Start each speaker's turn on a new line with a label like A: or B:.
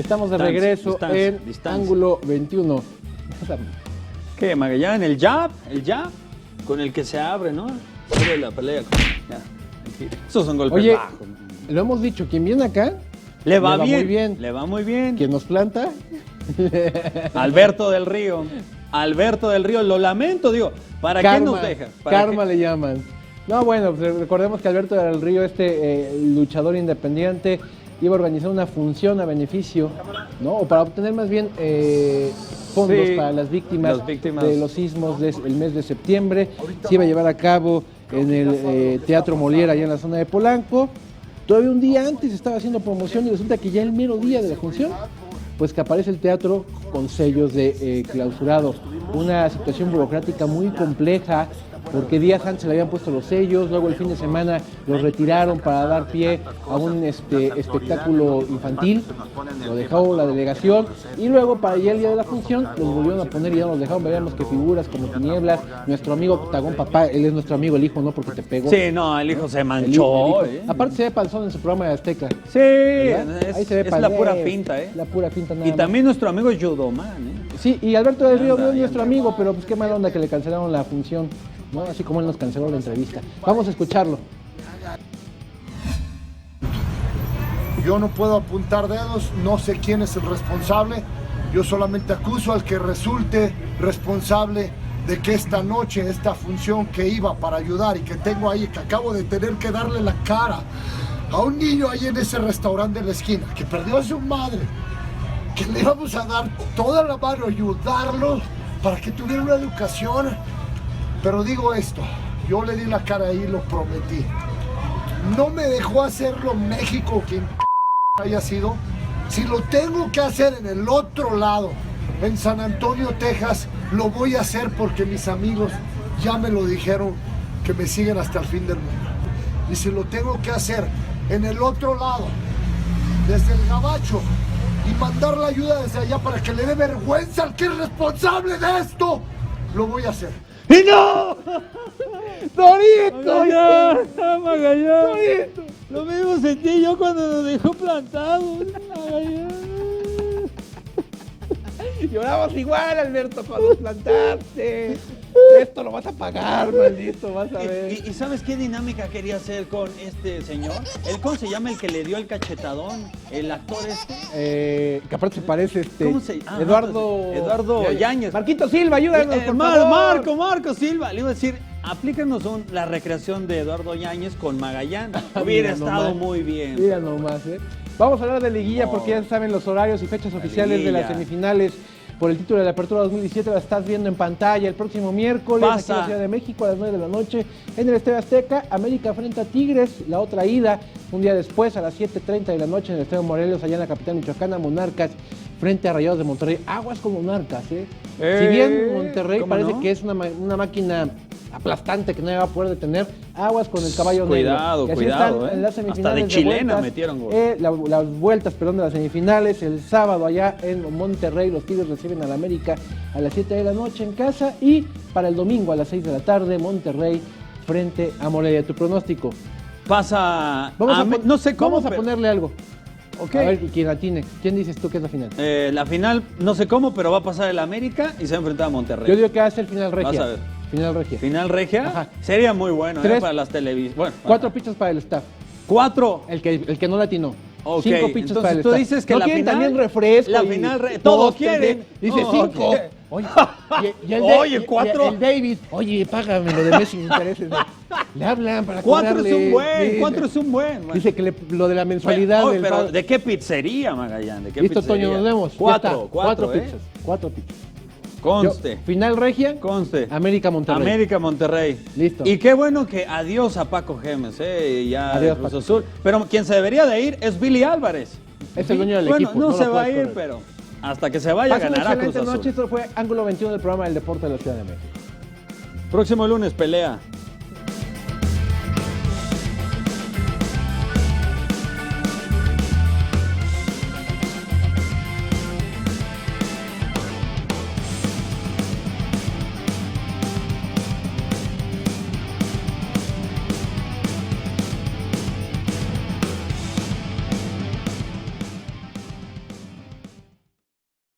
A: Estamos de regreso en Ángulo 21.
B: ¿Qué, Magallán? ¿El jab? Con el que se abre, ¿no? Abre la pelea. Ya, esos son golpes bajos.
A: Lo hemos dicho, quien viene acá
B: le va
A: muy bien.
B: Le va muy bien.
A: Quien nos planta.
B: Alberto del Río. Lo lamento, digo. ¿Para qué nos deja?
A: Karma le llaman. No, bueno, pues recordemos que Alberto del Río, luchador independiente, iba a organizar una función a beneficio, ¿no? O para obtener más bien fondos para las víctimas de los sismos del mes de septiembre. Se iba a llevar a cabo en el Teatro Molière, allá en la zona de Polanco. Todavía un día antes estaba haciendo promoción y resulta que ya el mero día de la función, pues que aparece el teatro con sellos de clausurado. Una situación burocrática muy compleja, porque días antes le habían puesto los sellos, luego el fin de semana los retiraron para dar pie a un espectáculo infantil, lo dejó la delegación, y luego para ya el día de la función los volvieron a poner y ya nos dejaron. Veíamos que figuras como Tinieblas, nuestro amigo Tagón Papá, él es nuestro amigo, el hijo, no porque te pegó.
B: Sí, no, el hijo se manchó.
A: Aparte se ve panzón en su programa de Azteca.
B: Sí, ahí se ve la pura finta,
A: La pura finta nada
B: y también nuestro amigo Yudoman,
A: Sí, y Alberto del Río es nuestro amigo, pero pues qué mala onda que le cancelaron la función, ¿no? Así como él nos canceló la entrevista. Vamos a escucharlo.
C: Yo no puedo apuntar dedos, no sé quién es el responsable. Yo solamente acuso al que resulte responsable de que esta noche, esta función que iba para ayudar y que tengo ahí, que acabo de tener que darle la cara a un niño ahí en ese restaurante de la esquina, que perdió a su madre, que le íbamos a dar toda la mano, ayudarlo para que tuviera una educación. Pero digo esto, yo le di la cara ahí y lo prometí. No me dejó hacerlo México, quien haya sido. Si lo tengo que hacer en el otro lado, en San Antonio, Texas, lo voy a hacer porque mis amigos ya me lo dijeron, que me siguen hasta el fin del mundo. Y si lo tengo que hacer en el otro lado, desde el Gabacho, y mandar la ayuda desde allá para que le dé vergüenza al que es responsable de esto, lo voy a hacer.
B: ¡Y no!
A: ¡Dorito!
B: Magallán. ¡Dorito! Lo mismo sentí yo cuando nos dejó plantados.
A: Lloramos igual, Alberto, cuando plantaste. Esto lo vas a pagar, maldito, vas a ver.
B: ¿Y sabes qué dinámica quería hacer con este señor? ¿Cómo se llama el que le dio el cachetadón? El actor
A: que aparte se parece
B: ¿cómo se llama?
A: Eduardo
B: Yáñez.
A: Marquito Silva, ayúdanos, por favor.
B: Marco Silva. Le iba a decir, aplícanos la recreación de Eduardo Yáñez con Magallán. Hubiera estado muy bien.
A: Mira nomás, Vamos a hablar de liguilla porque ya saben los horarios y fechas oficiales de las semifinales por el título de la Apertura 2017. La estás viendo en pantalla el próximo miércoles aquí en la Ciudad de México a las 9 de la noche en el Estadio Azteca. América frente a Tigres, la otra ida un día después a las 7:30 de la noche en el Estadio Morelos, allá en la capital michoacana. Monarcas frente a Rayados de Monterrey. Aguas con Monarcas, Si bien Monterrey parece que es una máquina aplastante que nadie va a poder detener, aguas con el caballo
B: negro. Cuidado,
A: en las semifinales
B: hasta de chilena metieron gol.
A: Las vueltas, de las semifinales, el sábado allá en Monterrey, los Tigres reciben al América a las 7 de la noche en casa, y para el domingo a las 6 de la tarde, Monterrey frente a Morelia. ¿Tu pronóstico?
B: Pasa,
A: no sé cómo, vamos a ponerle algo.
B: Okay.
A: A ver, ¿quién atine? ¿Quién dices tú que es la final?
B: La final, no sé cómo, pero va a pasar el América y se va a enfrentar a Monterrey.
A: Yo digo que va a ser final regia.
B: Vas a ver.
A: Final regia.
B: ¿Final regia?
A: Ajá.
B: Sería muy bueno para las televisiones. Bueno,
A: 4 pichas para el staff.
B: 4.
A: El que no latinó.
B: Okay.
A: 5 pichas para el
B: staff. Entonces tú dices que
A: ¿no
B: la
A: quieren
B: final,
A: también refresco?
B: La final, todos quieren.
A: Dice 5.
B: Oye, 4.
A: El David, oye, págame lo de mes sin intereses. Le hablan para
B: 4 es un buen, 4 es un buen.
A: Bueno. Dice que lo de la mensualidad.
B: Bueno, pero ¿de qué pizzería, Magallán? ¿De qué
A: Listo,
B: pizzería?
A: Toño, nos vemos.
B: 4
A: pizzas. 4 pizzas.
B: Conste.
A: Final regia.
B: Conste.
A: América Monterrey.
B: Listo. Y qué bueno que adiós a Paco Gémez, ya
A: adiós,
B: Cruz Azul. Pero quien se debería de ir es Billy Álvarez.
A: Es el dueño del equipo.
B: No se va a ir, pero hasta que se vaya ganará Cruz Azul.
A: Noche, esto fue Ángulo 21 del programa del Deporte de la Ciudad de México.
B: Próximo lunes, pelea.